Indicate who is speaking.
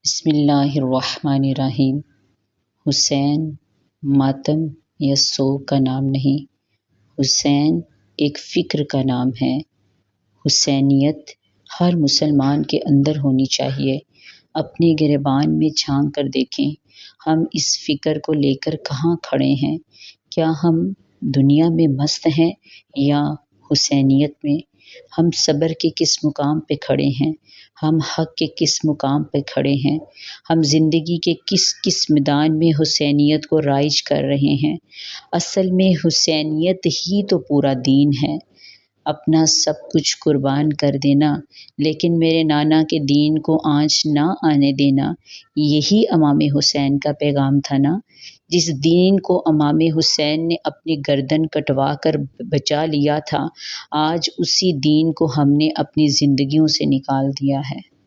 Speaker 1: بسم اللہ الرحمن الرحیم۔ حسین ماتم یا سوگ کا نام نہیں، حسین ایک فکر کا نام ہے۔ حسینیت ہر مسلمان کے اندر ہونی چاہیے۔ اپنے گریبان میں جھانک کر دیکھیں، ہم اس فکر کو لے کر کہاں کھڑے ہیں؟ کیا ہم دنیا میں مست ہیں یا حسینیت میں؟ ہم صبر کے کس مقام پہ کھڑے ہیں؟ ہم حق کے کس مقام پہ کھڑے ہیں؟ ہم زندگی کے کس میدان میں حسینیت کو رائج کر رہے ہیں؟ اصل میں حسینیت ہی تو پورا دین ہے۔ اپنا سب کچھ قربان کر دینا، لیکن میرے نانا کے دین کو آنچ نہ آنے دینا، یہی امام حسین کا پیغام تھا نا۔ جس دین کو امام حسین نے اپنی گردن کٹوا کر بچا لیا تھا، آج اسی دین کو ہم نے اپنی زندگیوں سے نکال دیا ہے۔